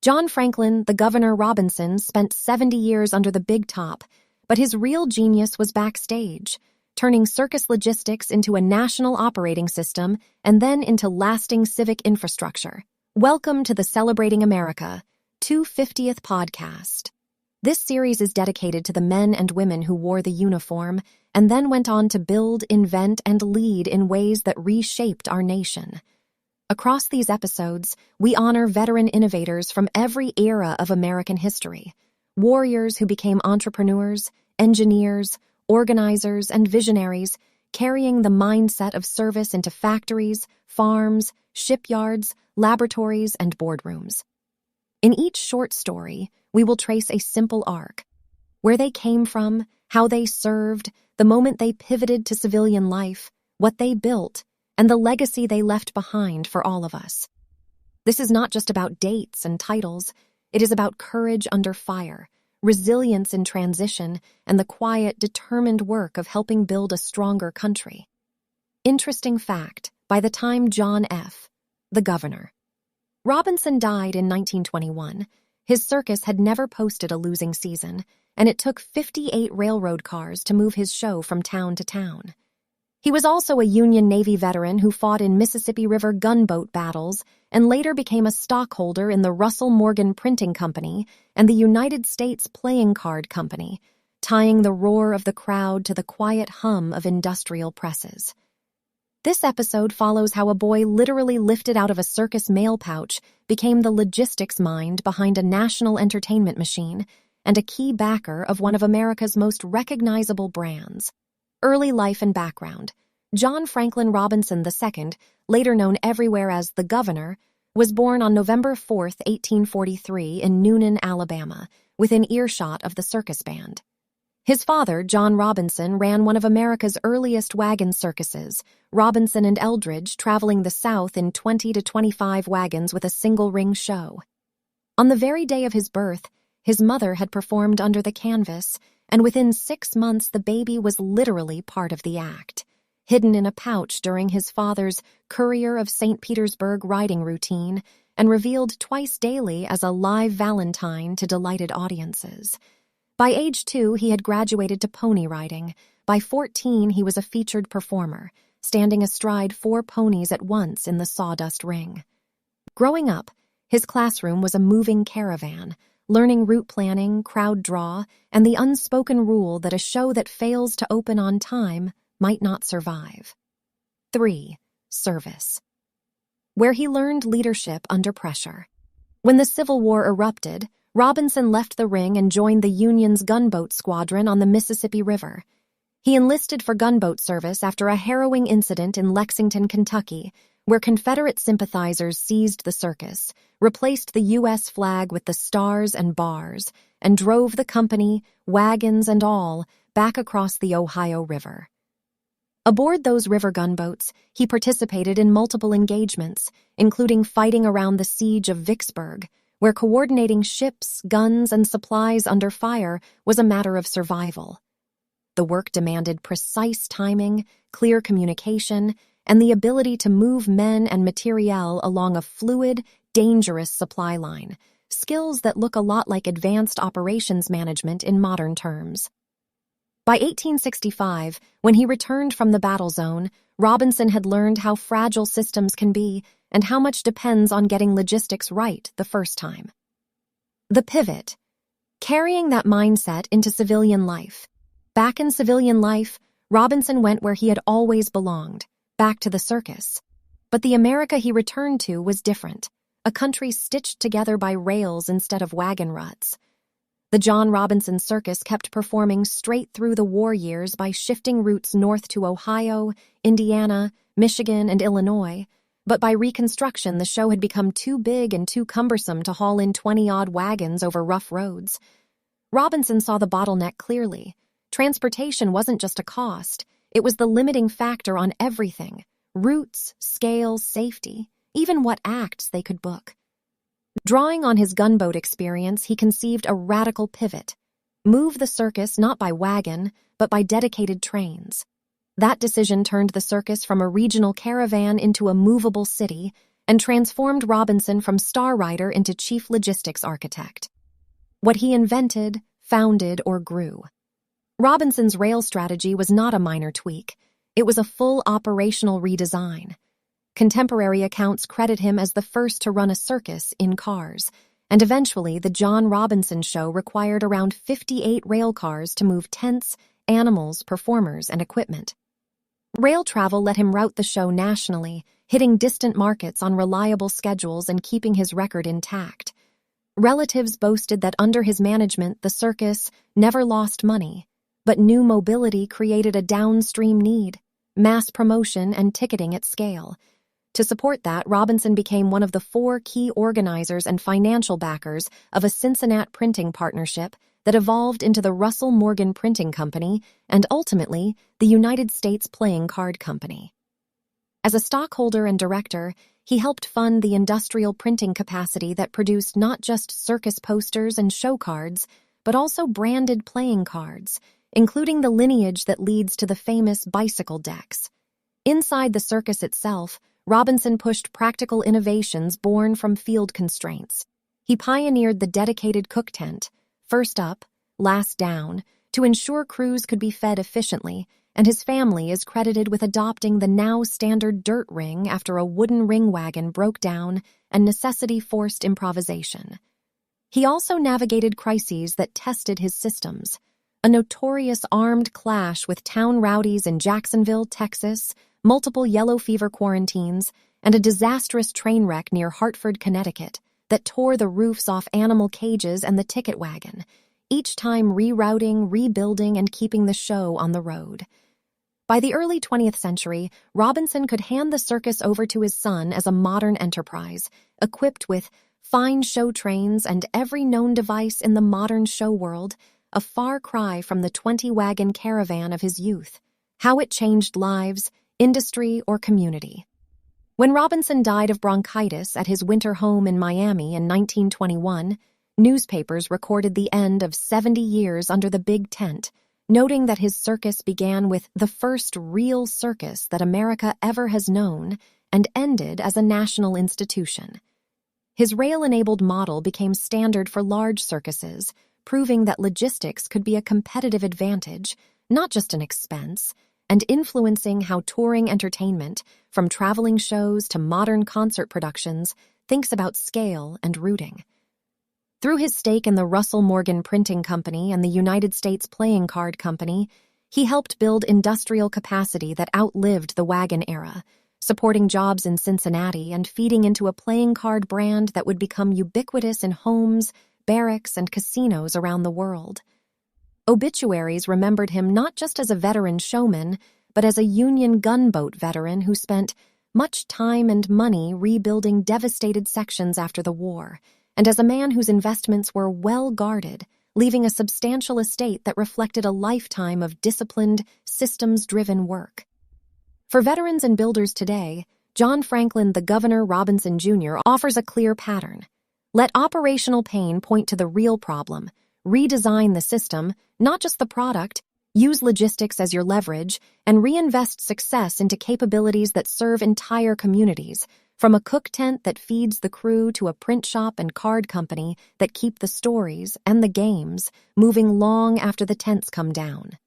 John Franklin, the Governor Robinson, spent 70 years under the big top, but his real genius was backstage, turning circus logistics into a national operating system and then into lasting civic infrastructure. Welcome to the Celebrating America 250th podcast. This series is dedicated to the men and women who wore the uniform and then went on to build, invent, and lead in ways that reshaped our nation. Across these episodes, we honor veteran innovators from every era of American history, warriors who became entrepreneurs, engineers, organizers, and visionaries, carrying the mindset of service into factories, farms, shipyards, laboratories, and boardrooms. In each short story, we will trace a simple arc: where they came from, how they served, the moment they pivoted to civilian life, what they built, and the legacy they left behind for all of us. This is not just about dates and titles. It is about courage under fire, resilience in transition, and the quiet, determined work of helping build a stronger country. Interesting fact, by the time John F., the Governor, Robinson died in 1921, his circus had never posted a losing season, and it took 58 railroad cars to move his show from town to town. He was also a Union Navy veteran who fought in Mississippi River gunboat battles and later became a stockholder in the Russell Morgan Printing Company and the United States Playing Card Company, tying the roar of the crowd to the quiet hum of industrial presses. This episode follows how a boy literally lifted out of a circus mail pouch became the logistics mind behind a national entertainment machine and a key backer of one of America's most recognizable brands. Early life and background. John Franklin Robinson II, later known everywhere as the Governor, was born on November 4, 1843 in Noonan, Alabama, within earshot of the circus band. His father, John Robinson, ran one of America's earliest wagon circuses, Robinson and Eldridge, traveling the South in 20 to 25 wagons with a single-ring show. On the very day of his birth, his mother had performed under the canvas, and within 6 months the baby was literally part of the act, hidden in a pouch during his father's Courier of St. Petersburg riding routine and revealed twice daily as a live Valentine to delighted audiences. By age 2, he had graduated to pony riding. By 14, he was a featured performer, standing astride 4 ponies at once in the sawdust ring. Growing up, his classroom was a moving caravan, learning route planning, crowd draw, and the unspoken rule that a show that fails to open on time might not survive. 3. Service. Where he learned leadership under pressure. When the Civil War erupted, Robinson left the ring and joined the Union's gunboat squadron on the Mississippi River. He enlisted for gunboat service after a harrowing incident in Lexington, Kentucky, where Confederate sympathizers seized the circus, replaced the U.S. flag with the stars and bars, and drove the company, wagons and all, back across the Ohio River. Aboard those river gunboats, he participated in multiple engagements, including fighting around the siege of Vicksburg, where coordinating ships, guns, and supplies under fire was a matter of survival. The work demanded precise timing, clear communication, and the ability to move men and materiel along a fluid, dangerous supply line, skills that look a lot like advanced operations management in modern terms. By 1865, when he returned from the battle zone, Robinson had learned how fragile systems can be and how much depends on getting logistics right the first time. The pivot. Carrying that mindset into civilian life. Back in civilian life, Robinson went where he had always belonged, back to the circus. But the America he returned to was different, a country stitched together by rails instead of wagon ruts. The John Robinson Circus kept performing straight through the war years by shifting routes north to Ohio, Indiana, Michigan, and Illinois, but by Reconstruction the show had become too big and too cumbersome to haul in 20-odd wagons over rough roads. Robinson saw the bottleneck clearly. Transportation wasn't just a cost, it was the limiting factor on everything: routes, scales, safety, even what acts they could book. Drawing on his gunboat experience, he conceived a radical pivot: move the circus not by wagon, but by dedicated trains. That decision turned the circus from a regional caravan into a movable city, and transformed Robinson from star writer into chief logistics architect. What he invented, founded, or grew. Robinson's rail strategy was not a minor tweak. It was a full operational redesign. Contemporary accounts credit him as the first to run a circus in cars, and eventually the John Robinson Show required around 58 rail cars to move tents, animals, performers, and equipment. Rail travel let him route the show nationally, hitting distant markets on reliable schedules and keeping his record intact. Relatives boasted that under his management the circus never lost money, but new mobility created a downstream need, mass promotion and ticketing at scale. To support that, Robinson became one of the 4 key organizers and financial backers of a Cincinnati printing partnership that evolved into the Russell Morgan Printing Company and ultimately the United States Playing Card Company. As a stockholder and director, he helped fund the industrial printing capacity that produced not just circus posters and show cards, but also branded playing cards, including the lineage that leads to the famous bicycle decks. Inside the circus itself, Robinson pushed practical innovations born from field constraints. He pioneered the dedicated cook tent, first up, last down, to ensure crews could be fed efficiently, and his family is credited with adopting the now standard dirt ring after a wooden ring wagon broke down and necessity forced improvisation. He also navigated crises that tested his systems. A notorious armed clash with town rowdies in Jacksonville, Texas, multiple yellow fever quarantines, and a disastrous train wreck near Hartford, Connecticut, that tore the roofs off animal cages and the ticket wagon, each time rerouting, rebuilding, and keeping the show on the road. By the early 20th century, Robinson could hand the circus over to his son as a modern enterprise, equipped with fine show trains and every known device in the modern show world, a far cry from the 20-wagon caravan of his youth. How it changed lives, industry, or community. When Robinson died of bronchitis at his winter home in Miami in 1921, newspapers recorded the end of 70 years under the big tent, noting that his circus began with the first real circus that America ever has known and ended as a national institution. His rail-enabled model became standard for large circuses, proving that logistics could be a competitive advantage, not just an expense, and influencing how touring entertainment, from traveling shows to modern concert productions, thinks about scale and routing. Through his stake in the Russell Morgan Printing Company and the United States Playing Card Company, he helped build industrial capacity that outlived the wagon era, supporting jobs in Cincinnati and feeding into a playing card brand that would become ubiquitous in homes, barracks, and casinos around the world. Obituaries remembered him not just as a veteran showman, but as a Union gunboat veteran who spent much time and money rebuilding devastated sections after the war, and as a man whose investments were well guarded, leaving a substantial estate that reflected a lifetime of disciplined, systems-driven work. For veterans and builders today, John Franklin the Govenor Robinson Jr. offers a clear pattern. Let operational pain point to the real problem, redesign the system, not just the product, use logistics as your leverage, and reinvest success into capabilities that serve entire communities, from a cook tent that feeds the crew to a print shop and card company that keep the stories and the games moving long after the tents come down.